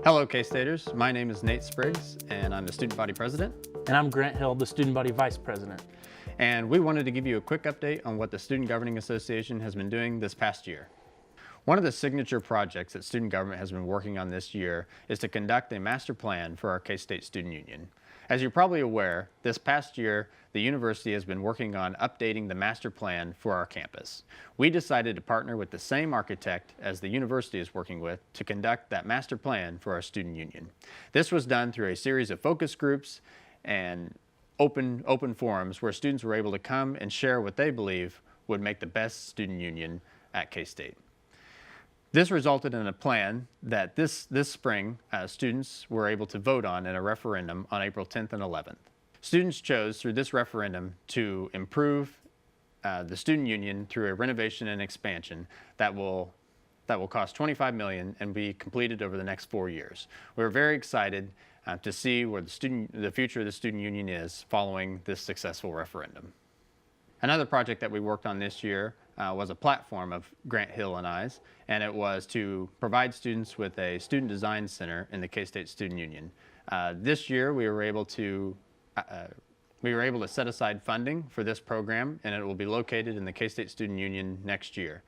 Hello K-Staters, my name is Nate Spriggs and I'm the Student Body President. And I'm Grant Hill, the Student Body Vice President. And we wanted to give you a quick update on what the Student Governing Association has been doing this past year. One of the signature projects that student government has been working on this year is to conduct a master plan for our K-State Student Union. As you're probably aware, this past year, the university has been working on updating the master plan for our campus. We decided to partner with the same architect as the university is working with to conduct that master plan for our student union. This was done through a series of focus groups and open forums where students were able to come and share what they believe would make the best student union at K-State. This resulted in a plan that this spring students were able to vote on in a referendum on April 10th and 11th. Students chose through this referendum to improve the student union through a renovation and expansion that will cost $25 million and be completed over the next 4 years. We're very excited to see where the future of the student union is following this successful referendum. Another project that we worked on this year was a platform of Grant Hill and I's, and it was to provide students with a student design center in the K-State Student Union. This year we were able to set aside funding for this program, and it will be located in the K-State Student Union next year.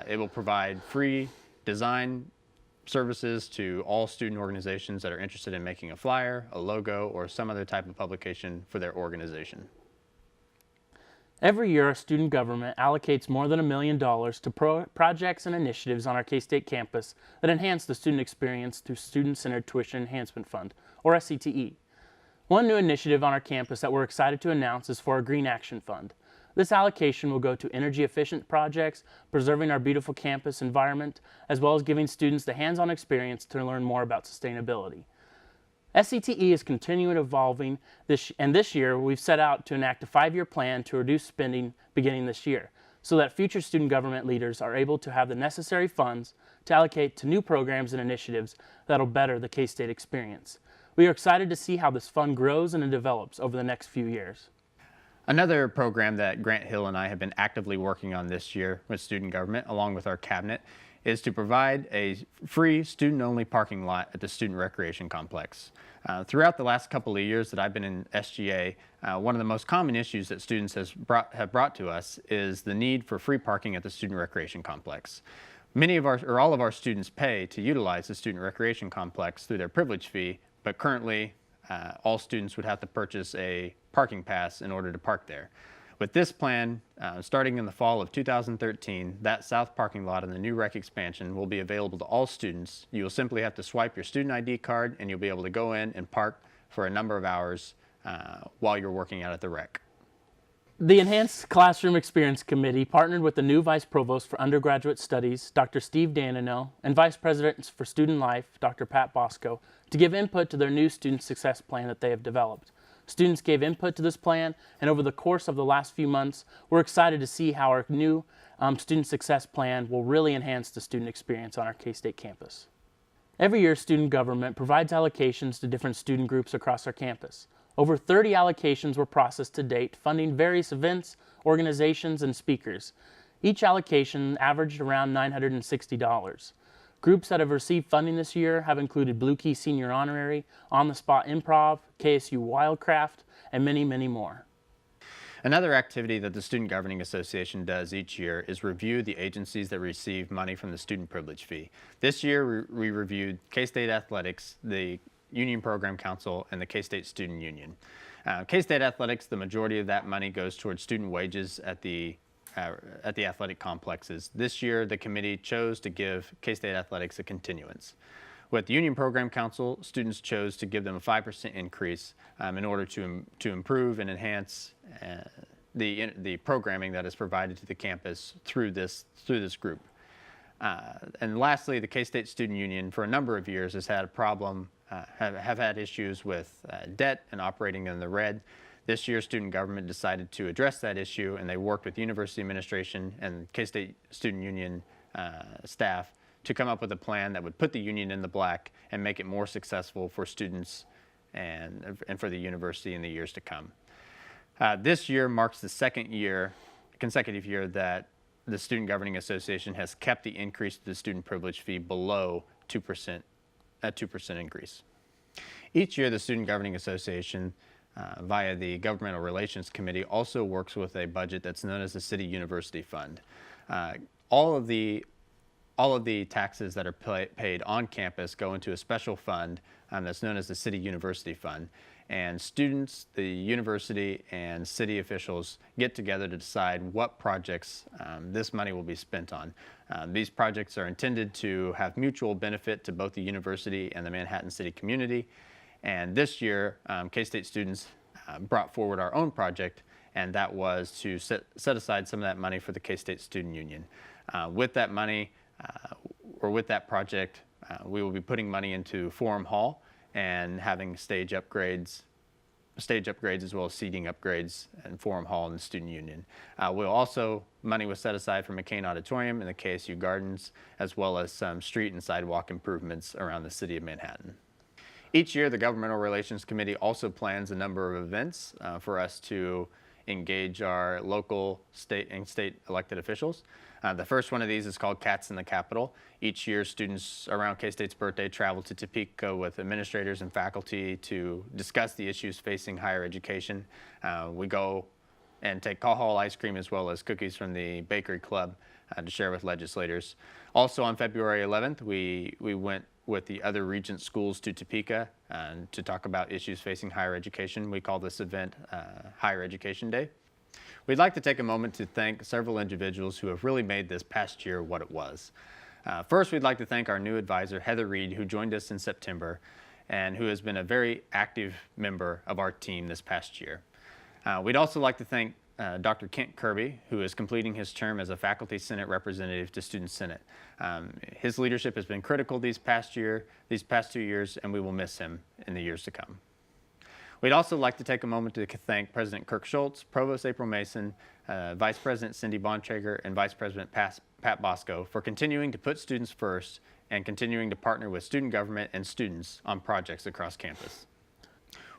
It will provide free design services to all student organizations that are interested in making a flyer, a logo, or some other type of publication for their organization. Every year, our student government allocates more than $1 million to projects and initiatives on our K-State campus that enhance the student experience through Student-Centered Tuition Enhancement Fund, or SCTE. One new initiative on our campus that we're excited to announce is for our Green Action Fund. This allocation will go to energy-efficient projects, preserving our beautiful campus environment, as well as giving students the hands-on experience to learn more about sustainability. SCTE is continuing evolving, and this year we've set out to enact a 5-year plan to reduce spending beginning this year, so that future student government leaders are able to have the necessary funds to allocate to new programs and initiatives that'll better the K-State experience. We are excited to see how this fund grows and develops over the next few years. Another program that Grant Hill and I have been actively working on this year with student government, along with our cabinet, is to provide a free student-only parking lot at the Student Recreation Complex. Throughout the last couple of years that I've been in SGA, one of the most common issues that students have brought to us is the need for free parking at the Student Recreation Complex. All of our students pay to utilize the Student Recreation Complex through their privilege fee, but currently all students would have to purchase a parking pass in order to park there. With this plan, starting in the fall of 2013, that south parking lot in the new rec expansion will be available to all students. You will simply have to swipe your student ID card and you'll be able to go in and park for a number of hours while you're working out at the rec. The Enhanced Classroom Experience Committee partnered with the new Vice Provost for Undergraduate Studies, Dr. Steve Danino, and Vice President for Student Life, Dr. Pat Bosco, to give input to their new Student Success Plan that they have developed. Students gave input to this plan, and over the course of the last few months, we're excited to see how our new Student Success Plan will really enhance the student experience on our K-State campus. Every year, student government provides allocations to different student groups across our campus. Over 30 allocations were processed to date, funding various events, organizations, and speakers. Each allocation averaged around $960. Groups that have received funding this year have included Blue Key Senior Honorary, On the Spot Improv, KSU Wildcraft, and many, many more. Another activity that the Student Governing Association does each year is review the agencies that receive money from the student privilege fee. This year we reviewed K-State Athletics, the Union Program Council, and the K-State Student Union. K-State Athletics, the majority of that money goes towards student wages at the athletic complexes. This year, the committee chose to give K-State Athletics a continuance. With the Union Program Council, students chose to give them a 5% increase in order to improve and enhance the programming that is provided to the campus through this group. And lastly, the K-State Student Union, for a number of years, has had a problem, have had issues with debt and operating in the red. This year, student government decided to address that issue, and they worked with university administration and K-State Student Union staff to come up with a plan that would put the union in the black and make it more successful for students and for the university in the years to come. This year marks the second consecutive year that the Student Governing Association has kept the increase to the student privilege fee below 2% a 2% increase. Each year, the Student Governing Association, via the Governmental Relations Committee, also works with a budget that's known as the City University Fund. All of the taxes that are paid on campus go into a special fund that's known as the City University Fund. And students, the university, and city officials get together to decide what projects this money will be spent on. These projects are intended to have mutual benefit to both the university and the Manhattan City community. And this year, K-State students brought forward our own project, and that was to set aside some of that money for the K-State Student Union. With that money, or with that project, we will be putting money into Forum Hall and having stage upgrades as well as seating upgrades in Forum Hall and the Student Union. Money was set aside for McCain Auditorium and the KSU Gardens, as well as some street and sidewalk improvements around the city of Manhattan. Each year, the Governmental Relations Committee also plans a number of events for us to engage our local, state, and state elected officials. The first one of these is called Cats in the Capitol. Each year, students around K-State's birthday travel to Topeka with administrators and faculty to discuss the issues facing higher education. We go and take Call Hall ice cream as well as cookies from the Bakery Club to share with legislators. Also on February 11th, we went with the other Regent schools to Topeka to talk about issues facing higher education. We call this event Higher Education Day. We'd like to take a moment to thank several individuals who have really made this past year what it was. First, we'd like to thank our new advisor, Heather Reed, who joined us in September and who has been a very active member of our team this past year. We'd also like to thank Dr. Kent Kirby, who is completing his term as a Faculty Senate representative to Student Senate. His leadership has been critical these past 2 years, and we will miss him in the years to come. We'd also like to take a moment to thank President Kirk Schultz, Provost April Mason, Vice President Cindy Bontrager, and Vice President Pat Bosco for continuing to put students first and continuing to partner with student government and students on projects across campus.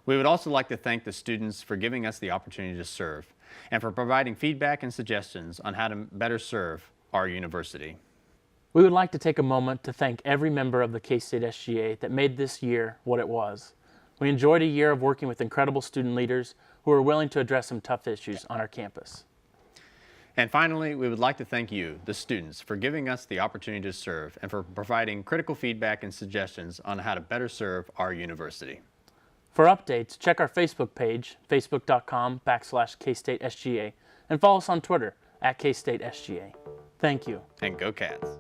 We would also like to thank the students for giving us the opportunity to serve and for providing feedback and suggestions on how to better serve our university. We would like to take a moment to thank every member of the K-State SGA that made this year what it was. We enjoyed a year of working with incredible student leaders who are willing to address some tough issues on our campus. And finally, we would like to thank you, the students, for giving us the opportunity to serve and for providing critical feedback and suggestions on how to better serve our university. For updates, check our Facebook page, facebook.com/KStateSGA, and follow us on Twitter @KStateSGA. Thank you. And go Cats.